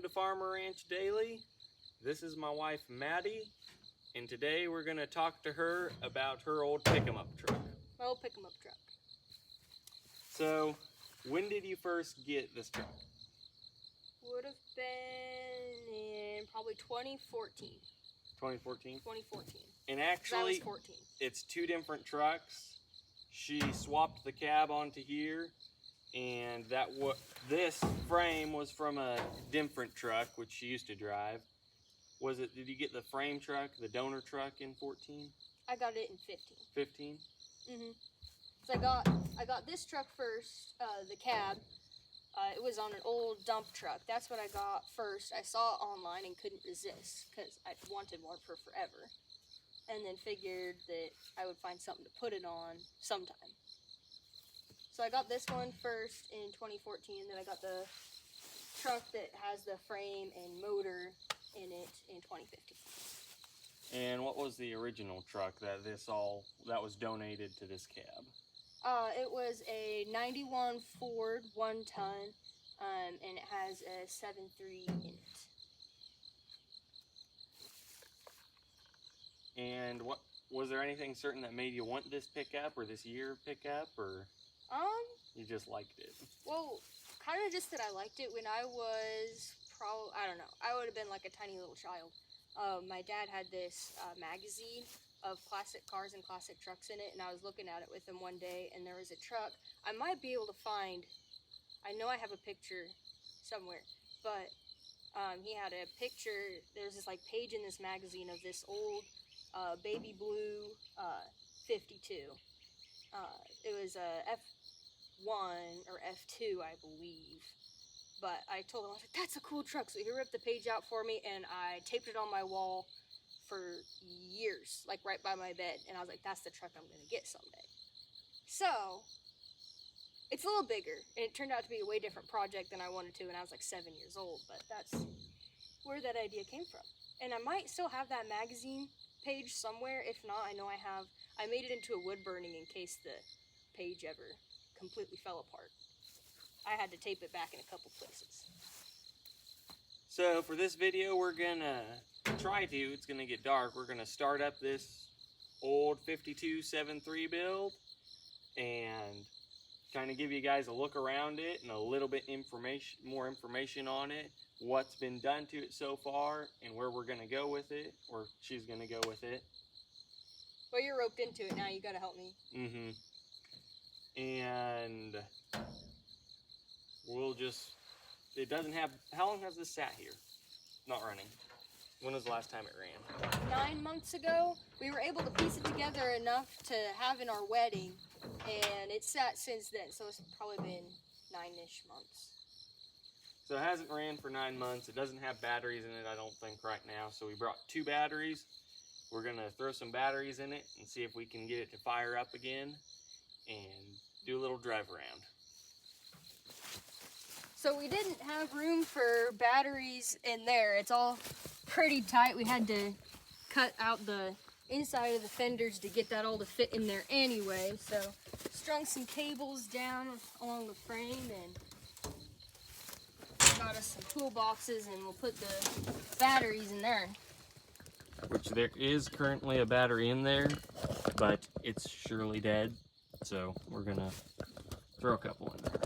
to Farmer Ranch Daily. This is my wife Maddie, and today we're going to talk to her about her old pick-em-up truck. My old pick-em-up truck. So, when did you first get this truck? Would have been in probably 2014. 2014? 2014. And I was actually, 14. it's two different trucks. She swapped the cab onto here, and this frame was from a different truck, which she used to drive. Did you get the frame truck, the donor truck in 14? I got it in 15. 15? Mm-hmm. So I got this truck first, the cab. It was on an old dump truck. That's what I got first. I saw it online and couldn't resist because I wanted one for forever. And then figured that I would find something to put it on sometime. So I got this one first in 2014, and then I got the truck that has the frame and motor in it in 2015. And what was the original truck that was donated to this cab? It was a 91 Ford 1-ton, and it has a 7.3 in it. And was there anything certain that made you want this pickup or this year pickup, or you just liked it? Well, kind of just that I liked it when I was I don't know, I would have been like a tiny little child. My dad had this magazine of classic cars and classic trucks in it, and I was looking at it with him one day, and there was a truck. I might be able to find, I know I have a picture somewhere, but he had a picture. There's this like page in this magazine of this old baby blue 52. It was a F1 or F2, I believe. But I told him, I was like, that's a cool truck. So he ripped the page out for me, and I taped it on my wall for years, like right by my bed. And I was like, that's the truck I'm going to get someday. So it's a little bigger, and it turned out to be a way different project than I wanted to when I was like 7 years old. But that's where that idea came from. And I might still have that magazine page somewhere. If not, I know I made it into a wood burning in case the page ever completely fell apart. I had to tape it back in a couple places. So for this video, we're gonna it's gonna get dark, we're gonna start up this old 52 7.3 build and kind of give you guys a look around it and a little bit more information on it, what's been done to it so far, and where we're gonna go with it, or she's gonna go with it. Well, you're roped into it now, you gotta help me. And how long has this sat here? Not running. When was the last time it ran? 9 months ago. We were able to piece it together enough to have in our wedding, and it's sat since then, so it's probably been 9-ish months. So it hasn't ran for 9 months. It doesn't have batteries in it, I don't think, right now. So we brought 2 batteries. We're gonna throw some batteries in it and see if we can get it to fire up again and do a little drive around. So we didn't have room for batteries in there. It's all pretty tight. We had to cut out the inside of the fenders to get that all to fit in there anyway. So strung some cables down along the frame and got us some toolboxes, and we'll put the batteries in there. Which there is currently a battery in there, but it's surely dead. So we're gonna throw a couple in there.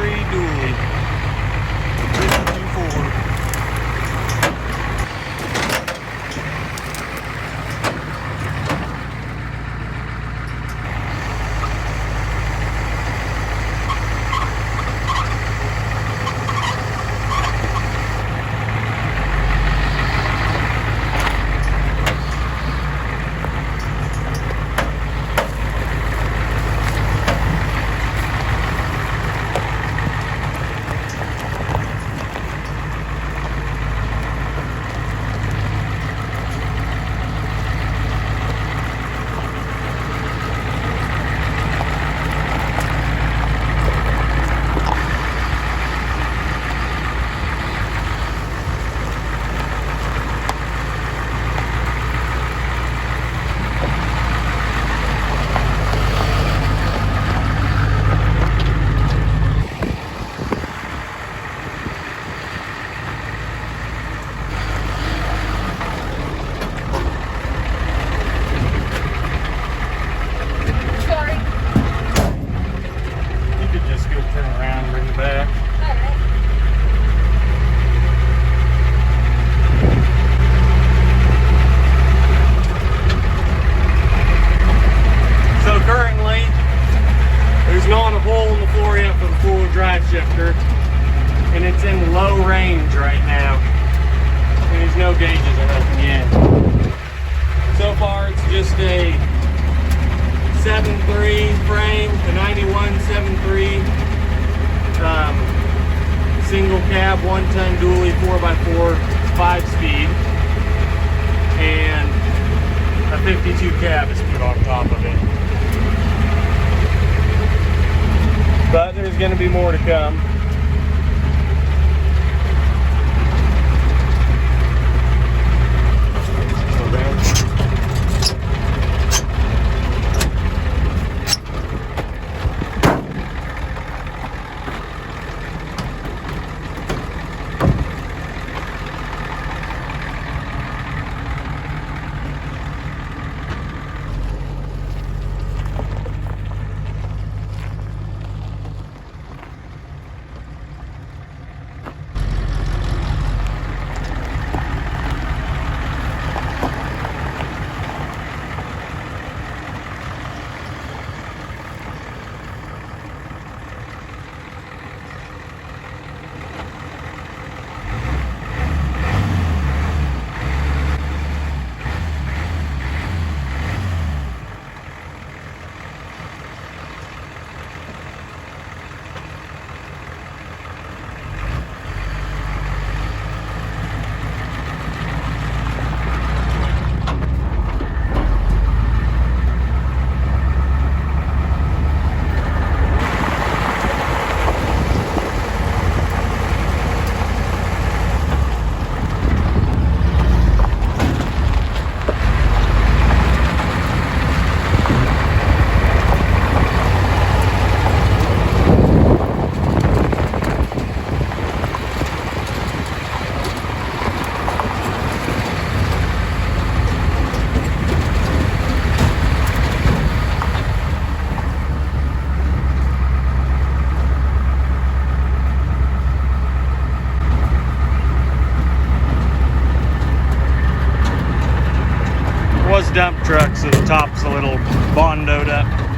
dually. 52 Ford. Sorry. You could just go turn around and bring it back. Alright. So currently, there's not a hole in the floor yet for the four-wheel drive shifter, and it's in low range right now. And there's no gauges or nothing yet. So far, it's just a 7.3 frame, the 91 7.3 single cab, 1-ton dually 4x4 5-speed, and a 52 cab is put on top of it. But there's going to be more to come. Dump truck, so the top's a little bondoed up.